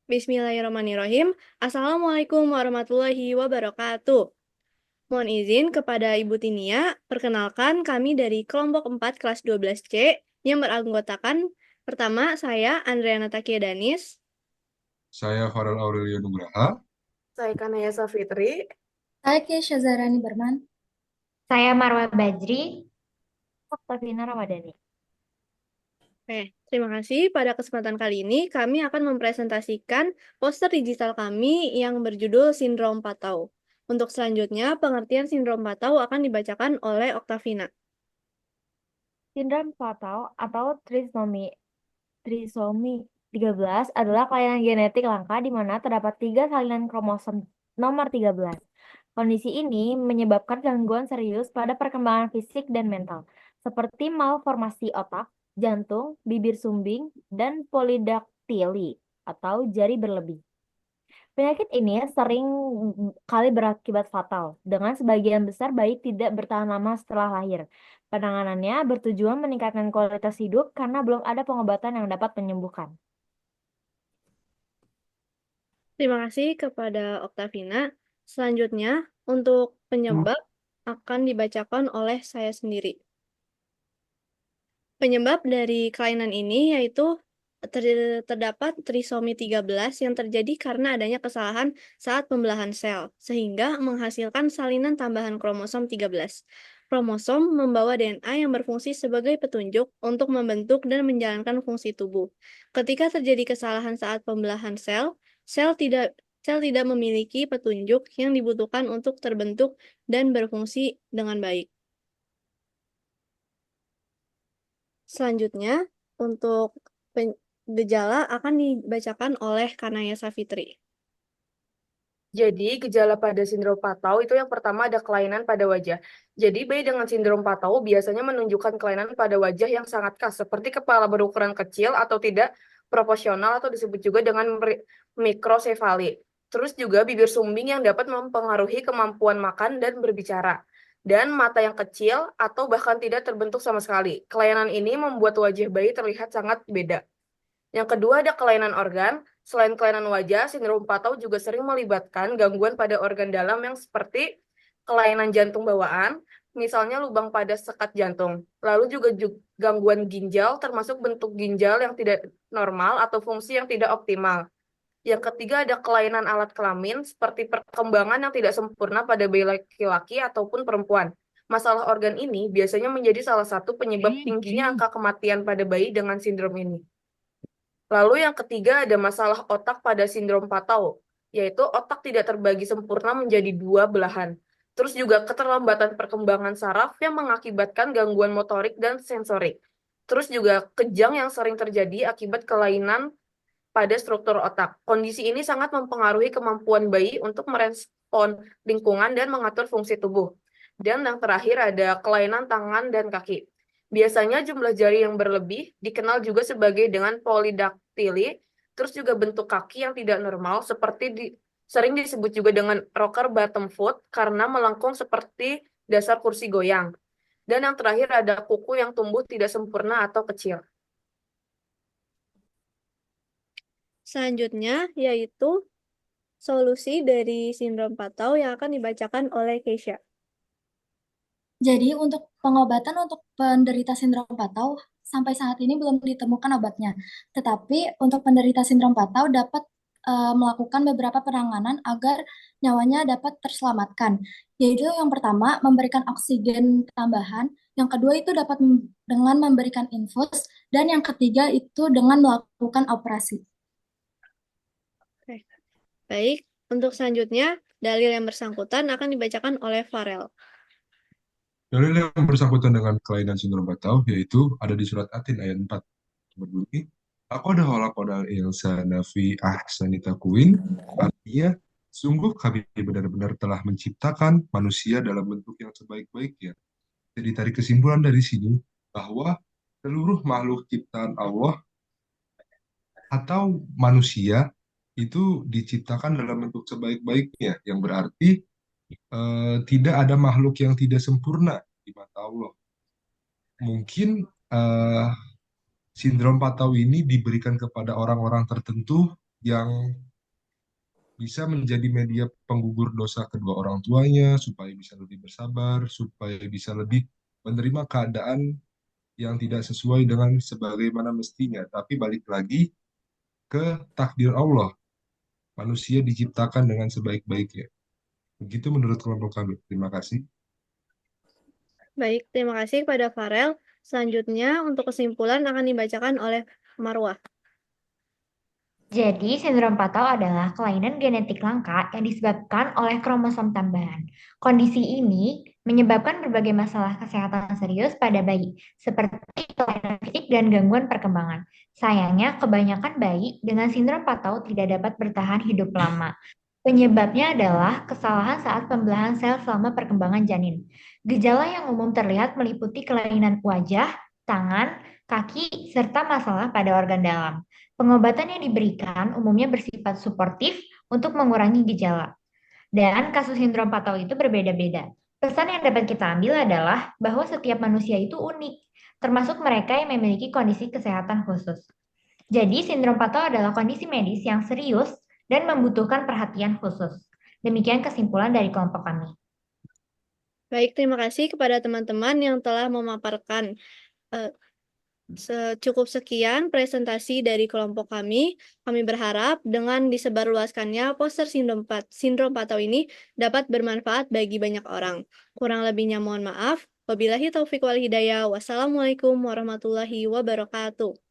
Bismillahirrahmanirrahim. Assalamualaikum warahmatullahi wabarakatuh. Mohon izin kepada Ibu Tinia, perkenalkan kami dari kelompok 4 kelas 12C yang beranggotakan pertama saya Andreana Takia Danis. Saya Farel Aurelio Nugraha. Saya Kanaya Safitri. Hai Keisha Zarani Berman. Saya Marwa Bajri, Oktavina Ramadhani. Terima kasih. Pada kesempatan kali ini kami akan mempresentasikan poster digital kami yang berjudul Sindrom Patau. Untuk selanjutnya, pengertian sindrom Patau akan dibacakan oleh Oktavina. Sindrom Patau atau trisomi 13 adalah kelainan genetik langka di mana terdapat 3 salinan kromosom nomor 13. Kondisi ini menyebabkan gangguan serius pada perkembangan fisik dan mental, seperti malformasi otak, jantung, bibir sumbing, dan polidaktili atau jari berlebih. Penyakit ini sering kali berakibat fatal, dengan sebagian besar bayi tidak bertahan lama setelah lahir. Penanganannya bertujuan meningkatkan kualitas hidup karena belum ada pengobatan yang dapat menyembuhkan. Terima kasih kepada Oktavina. Selanjutnya, untuk penyebab akan dibacakan oleh saya sendiri. Penyebab dari kelainan ini yaitu terdapat trisomi 13 yang terjadi karena adanya kesalahan saat pembelahan sel, sehingga menghasilkan salinan tambahan kromosom 13. Kromosom membawa DNA yang berfungsi sebagai petunjuk untuk membentuk dan menjalankan fungsi tubuh. Ketika terjadi kesalahan saat pembelahan sel, sel tidak memiliki petunjuk yang dibutuhkan untuk terbentuk dan berfungsi dengan baik. Selanjutnya, untuk gejala akan dibacakan oleh Kanaya Safitri. Jadi, gejala pada sindrom Patau itu yang pertama ada kelainan pada wajah. Jadi, bayi dengan sindrom Patau biasanya menunjukkan kelainan pada wajah yang sangat khas, seperti kepala berukuran kecil atau tidak proporsional atau disebut juga dengan mikrosefali. Terus juga bibir sumbing yang dapat mempengaruhi kemampuan makan dan berbicara. Dan mata yang kecil atau bahkan tidak terbentuk sama sekali. Kelainan ini membuat wajah bayi terlihat sangat beda. Yang kedua ada kelainan organ. Selain kelainan wajah, sindrom Patau juga sering melibatkan gangguan pada organ dalam yang seperti kelainan jantung bawaan, misalnya lubang pada sekat jantung. Lalu juga gangguan ginjal, termasuk bentuk ginjal yang tidak normal atau fungsi yang tidak optimal. Yang ketiga ada kelainan alat kelamin, seperti perkembangan yang tidak sempurna pada bayi laki-laki ataupun perempuan. Masalah organ ini biasanya menjadi salah satu penyebab tingginya angka kematian pada bayi dengan sindrom ini. Lalu yang ketiga ada masalah otak pada sindrom Patau, yaitu otak tidak terbagi sempurna menjadi 2 belahan. Terus juga keterlambatan perkembangan saraf yang mengakibatkan gangguan motorik dan sensorik. Terus juga kejang yang sering terjadi akibat kelainan pada struktur otak. Kondisi ini sangat mempengaruhi kemampuan bayi untuk merespon lingkungan dan mengatur fungsi tubuh. Dan yang terakhir ada kelainan tangan dan kaki. Biasanya jumlah jari yang berlebih dikenal juga sebagai dengan polidaktili, terus juga bentuk kaki yang tidak normal sering disebut juga dengan rocker bottom foot karena melengkung seperti dasar kursi goyang. Dan yang terakhir ada kuku yang tumbuh tidak sempurna atau kecil. Selanjutnya yaitu solusi dari sindrom Patau yang akan dibacakan oleh Keisha. Jadi untuk pengobatan untuk penderita sindrom Patau sampai saat ini belum ditemukan obatnya. Tetapi untuk penderita sindrom Patau dapat melakukan beberapa penanganan agar nyawanya dapat terselamatkan. Yaitu yang pertama memberikan oksigen tambahan, yang kedua itu dapat dengan memberikan infus, dan yang ketiga itu dengan melakukan operasi. Baik, untuk selanjutnya dalil yang bersangkutan akan dibacakan oleh Farel. Dalil yang bersangkutan dengan kelainan sindrom Patau yaitu ada di surat Atin ayat 4. Berbunyi, Aqada khalaqanal insana fi ahsani taqwim. Artinya, sungguh kami benar-benar telah menciptakan manusia dalam bentuk yang sebaik-baiknya. Jadi ditarik kesimpulan dari sini bahwa seluruh makhluk ciptaan Allah atau manusia itu diciptakan dalam bentuk sebaik-baiknya, yang berarti tidak ada makhluk yang tidak sempurna di mata Allah. Mungkin sindrom Patau ini diberikan kepada orang-orang tertentu yang bisa menjadi media penggugur dosa kedua orang tuanya, supaya bisa lebih bersabar, supaya bisa lebih menerima keadaan yang tidak sesuai dengan sebagaimana mestinya. Tapi balik lagi ke takdir Allah, manusia diciptakan dengan sebaik-baiknya. Begitu menurut kelompok kami. Terima kasih. Baik, terima kasih kepada Farel. Selanjutnya, untuk kesimpulan akan dibacakan oleh Marwah. Jadi, sindrom Patau adalah kelainan genetik langka yang disebabkan oleh kromosom tambahan. Kondisi ini menyebabkan berbagai masalah kesehatan serius pada bayi, seperti kelainan fisik dan gangguan perkembangan. Sayangnya, kebanyakan bayi dengan sindrom Patau tidak dapat bertahan hidup lama. Penyebabnya adalah kesalahan saat pembelahan sel selama perkembangan janin. Gejala yang umum terlihat meliputi kelainan wajah, tangan, kaki, serta masalah pada organ dalam. Pengobatan yang diberikan umumnya bersifat suportif untuk mengurangi gejala. Dan kasus sindrom Patau itu berbeda-beda. Pesan yang dapat kita ambil adalah bahwa setiap manusia itu unik, termasuk mereka yang memiliki kondisi kesehatan khusus. Jadi, sindrom Patau adalah kondisi medis yang serius dan membutuhkan perhatian khusus. Demikian kesimpulan dari kelompok kami. Baik, terima kasih kepada teman-teman yang telah memaparkan. Cukup sekian presentasi dari kelompok kami. Kami berharap dengan disebarluaskannya poster sindrom Patau ini dapat bermanfaat bagi banyak orang. Kurang lebihnya mohon maaf. Wabillahi taufiq wal hidayah. Wassalamualaikum warahmatullahi wabarakatuh.